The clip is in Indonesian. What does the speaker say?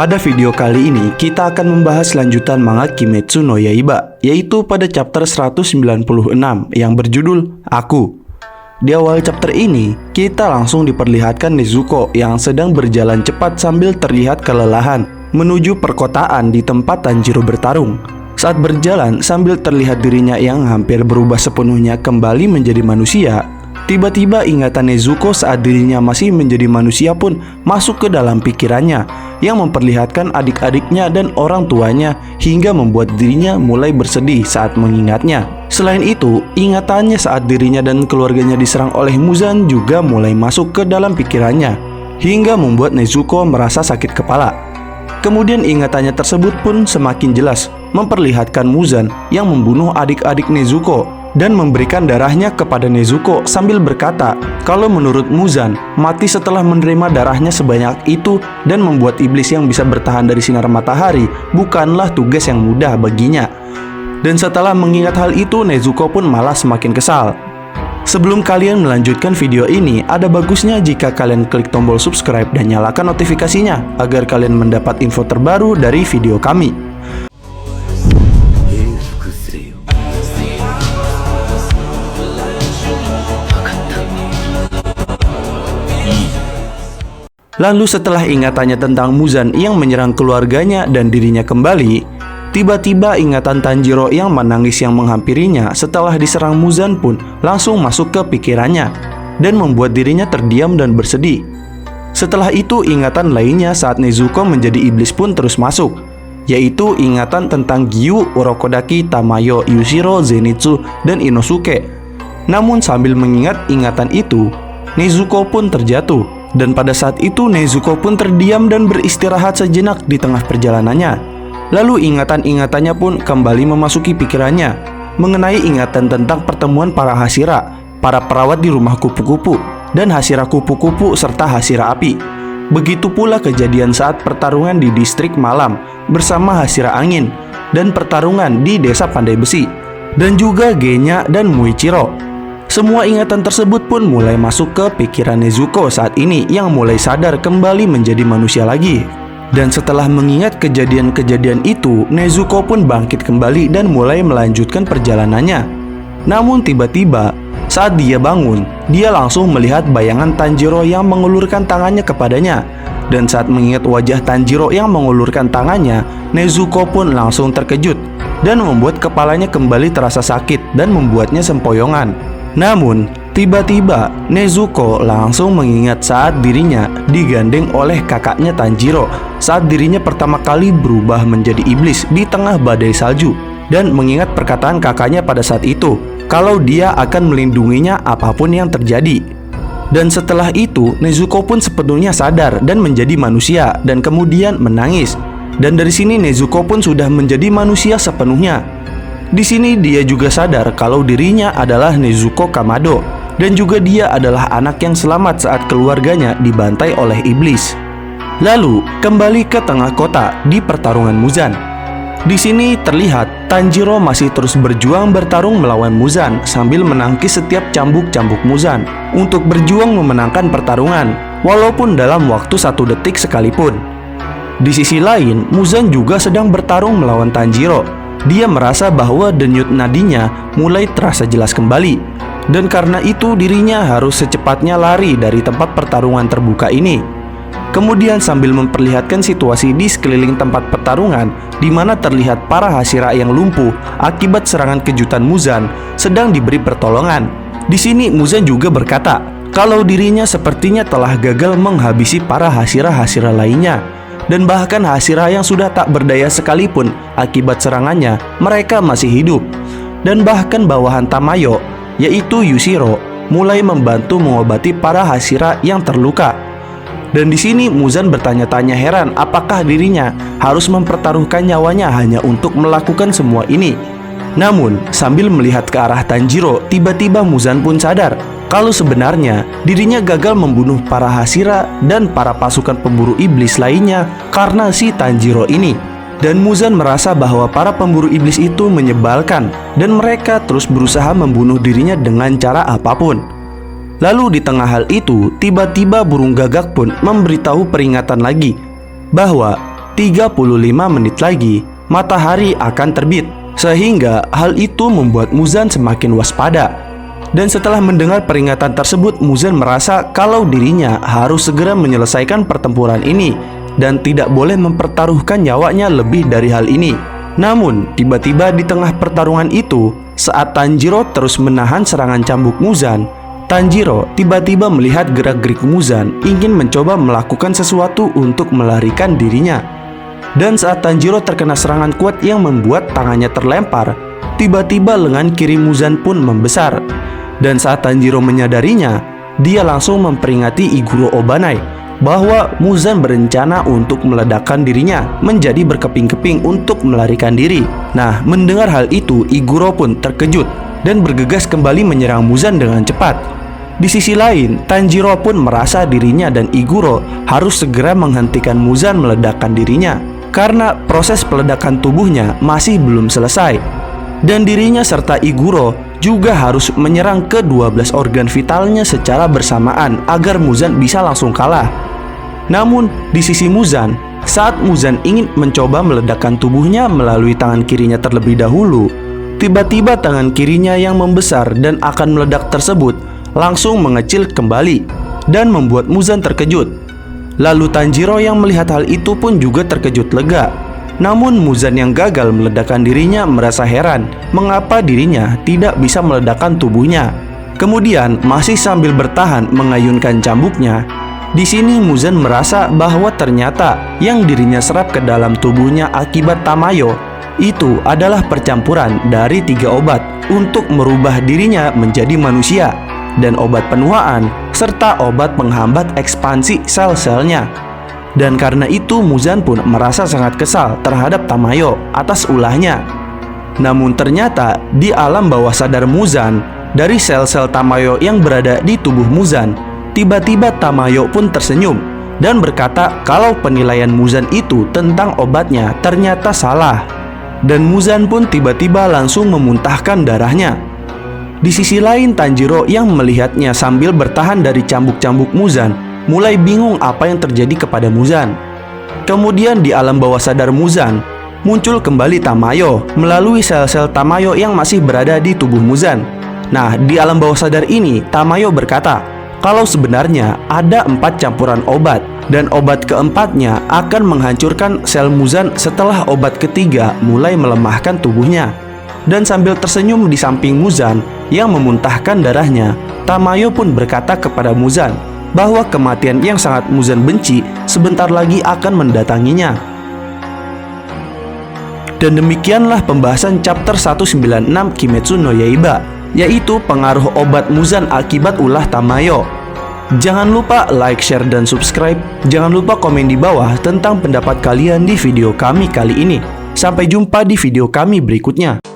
Pada video kali ini, kita akan membahas lanjutan manga Kimetsu no Yaiba, yaitu pada chapter 196 yang berjudul Aku. Di awal chapter ini, kita langsung diperlihatkan Nezuko yang sedang berjalan cepat sambil terlihat kelelahan menuju perkotaan di tempat Tanjiro bertarung. Saat berjalan sambil terlihat dirinya yang hampir berubah sepenuhnya kembali menjadi manusia, tiba-tiba ingatan Nezuko saat dirinya masih menjadi manusia pun masuk ke dalam pikirannya, yang memperlihatkan adik-adiknya dan orang tuanya hingga membuat dirinya mulai bersedih saat mengingatnya. Selain itu, ingatannya saat dirinya dan keluarganya diserang oleh Muzan juga mulai masuk ke dalam pikirannya, hingga membuat Nezuko merasa sakit kepala. Kemudian ingatannya tersebut pun semakin jelas, memperlihatkan Muzan yang membunuh adik-adik Nezuko dan memberikan darahnya kepada Nezuko sambil berkata kalau menurut Muzan, mati setelah menerima darahnya sebanyak itu dan membuat iblis yang bisa bertahan dari sinar matahari bukanlah tugas yang mudah baginya. Dan setelah mengingat hal itu, Nezuko pun malah semakin kesal. Sebelum kalian melanjutkan video ini, ada bagusnya jika kalian klik tombol subscribe dan nyalakan notifikasinya agar kalian mendapat info terbaru dari video kami. Lalu setelah ingatannya tentang Muzan yang menyerang keluarganya dan dirinya kembali, tiba-tiba ingatan Tanjiro yang menangis yang menghampirinya setelah diserang Muzan pun langsung masuk ke pikirannya dan membuat dirinya terdiam dan bersedih. Setelah itu ingatan lainnya saat Nezuko menjadi iblis pun terus masuk, yaitu ingatan tentang Gyu, Urokodaki, Tamayo, Yushiro, Zenitsu, dan Inosuke. Namun sambil mengingat ingatan itu, Nezuko pun terjatuh. Dan pada saat itu Nezuko pun terdiam dan beristirahat sejenak di tengah perjalanannya. Lalu ingatan-ingatannya pun kembali memasuki pikirannya mengenai ingatan tentang pertemuan para Hashira, para perawat di rumah kupu-kupu, dan Hashira kupu-kupu serta Hashira api. Begitu pula kejadian saat pertarungan di distrik malam bersama Hashira angin, dan pertarungan di desa pandai besi, dan juga Genya dan Muichiro. Semua ingatan tersebut pun mulai masuk ke pikiran Nezuko saat ini yang mulai sadar kembali menjadi manusia lagi. Dan setelah mengingat kejadian-kejadian itu, Nezuko pun bangkit kembali dan mulai melanjutkan perjalanannya. Namun tiba-tiba, saat dia bangun, dia langsung melihat bayangan Tanjiro yang mengulurkan tangannya kepadanya. Dan saat mengingat wajah Tanjiro yang mengulurkan tangannya, Nezuko pun langsung terkejut dan membuat kepalanya kembali terasa sakit dan membuatnya sempoyongan. Namun, tiba-tiba Nezuko langsung mengingat saat dirinya digandeng oleh kakaknya Tanjiro saat dirinya pertama kali berubah menjadi iblis di tengah badai salju, dan mengingat perkataan kakaknya pada saat itu kalau dia akan melindunginya apapun yang terjadi. Dan setelah itu Nezuko pun sepenuhnya sadar dan menjadi manusia dan kemudian menangis. Dan dari sini Nezuko pun sudah menjadi manusia sepenuhnya. Di sini dia juga sadar kalau dirinya adalah Nezuko Kamado, dan juga dia adalah anak yang selamat saat keluarganya dibantai oleh iblis. Lalu kembali ke tengah kota di pertarungan Muzan. Di sini terlihat Tanjiro masih terus berjuang bertarung melawan Muzan sambil menangkis setiap cambuk-cambuk Muzan untuk berjuang memenangkan pertarungan, walaupun dalam waktu 1 detik sekalipun. Di sisi lain, Muzan juga sedang bertarung melawan Tanjiro. Dia merasa bahwa denyut nadinya mulai terasa jelas kembali, dan karena itu dirinya harus secepatnya lari dari tempat pertarungan terbuka ini. Kemudian sambil memperlihatkan situasi di sekeliling tempat pertarungan, di mana terlihat para Hashira yang lumpuh akibat serangan kejutan Muzan sedang diberi pertolongan. Di sini Muzan juga berkata kalau dirinya sepertinya telah gagal menghabisi para Hashira-Hashira lainnya. Dan bahkan Hashira yang sudah tak berdaya sekalipun akibat serangannya, mereka masih hidup. Dan bahkan bawahan Tamayo, yaitu Yushiro, mulai membantu mengobati para Hashira yang terluka. Dan di sini Muzan bertanya-tanya heran apakah dirinya harus mempertaruhkan nyawanya hanya untuk melakukan semua ini. Namun sambil melihat ke arah Tanjiro, tiba-tiba Muzan pun sadar kalau sebenarnya dirinya gagal membunuh para Hashira dan para pasukan pemburu iblis lainnya karena si Tanjiro ini. Dan Muzan merasa bahwa para pemburu iblis itu menyebalkan dan mereka terus berusaha membunuh dirinya dengan cara apapun. Lalu di tengah hal itu, tiba-tiba burung gagak pun memberitahu peringatan lagi bahwa 35 menit lagi matahari akan terbit. Sehingga hal itu membuat Muzan semakin waspada. Dan setelah mendengar peringatan tersebut, Muzan merasa kalau dirinya harus segera menyelesaikan pertempuran ini dan tidak boleh mempertaruhkan nyawanya lebih dari hal ini. Namun, tiba-tiba di tengah pertarungan itu, saat Tanjiro terus menahan serangan cambuk Muzan, Tanjiro tiba-tiba melihat gerak-gerik Muzan ingin mencoba melakukan sesuatu untuk melarikan dirinya. Dan saat Tanjiro terkena serangan kuat yang membuat tangannya terlempar, tiba-tiba lengan kiri Muzan pun membesar. Dan saat Tanjiro menyadarinya, dia langsung memperingati Iguro Obanai bahwa Muzan berencana untuk meledakkan dirinya menjadi berkeping-keping untuk melarikan diri. Nah, mendengar hal itu, Iguro pun terkejut dan bergegas kembali menyerang Muzan dengan cepat. Di sisi lain, Tanjiro pun merasa dirinya dan Iguro harus segera menghentikan Muzan meledakkan dirinya karena proses peledakan tubuhnya masih belum selesai. Dan dirinya serta Iguro juga harus menyerang ke-12 organ vitalnya secara bersamaan agar Muzan bisa langsung kalah. Namun, di sisi Muzan, saat Muzan ingin mencoba meledakkan tubuhnya melalui tangan kirinya terlebih dahulu, tiba-tiba tangan kirinya yang membesar dan akan meledak tersebut langsung mengecil kembali dan membuat Muzan terkejut. Lalu Tanjiro yang melihat hal itu pun juga terkejut lega. Namun Muzan yang gagal meledakkan dirinya merasa heran mengapa dirinya tidak bisa meledakkan tubuhnya. Kemudian masih sambil bertahan mengayunkan cambuknya, di sini Muzan merasa bahwa ternyata yang dirinya serap ke dalam tubuhnya akibat Tamayo itu adalah percampuran dari 3 obat untuk merubah dirinya menjadi manusia dan obat penuaan serta obat penghambat ekspansi sel-selnya. Dan karena itu Muzan pun merasa sangat kesal terhadap Tamayo atas ulahnya. Namun ternyata di alam bawah sadar Muzan, dari sel-sel Tamayo yang berada di tubuh Muzan, tiba-tiba Tamayo pun tersenyum dan berkata kalau penilaian Muzan itu tentang obatnya ternyata salah. Dan Muzan pun tiba-tiba langsung memuntahkan darahnya. Di sisi lain, Tanjiro yang melihatnya sambil bertahan dari cambuk-cambuk Muzan mulai bingung apa yang terjadi kepada Muzan. Kemudian di alam bawah sadar Muzan muncul kembali Tamayo melalui sel-sel Tamayo yang masih berada di tubuh Muzan. Nah, di alam bawah sadar ini Tamayo berkata kalau sebenarnya ada 4 campuran obat dan obat keempatnya akan menghancurkan sel Muzan setelah obat ketiga mulai melemahkan tubuhnya. Dan sambil tersenyum di samping Muzan yang memuntahkan darahnya, Tamayo pun berkata kepada Muzan bahwa kematian yang sangat Muzan benci sebentar lagi akan mendatanginya. Dan demikianlah pembahasan chapter 196 Kimetsu no Yaiba, yaitu pengaruh obat Muzan akibat ulah Tamayo. Jangan lupa like, share, dan subscribe. Jangan lupa komen di bawah tentang pendapat kalian di video kami kali ini. Sampai jumpa di video kami berikutnya.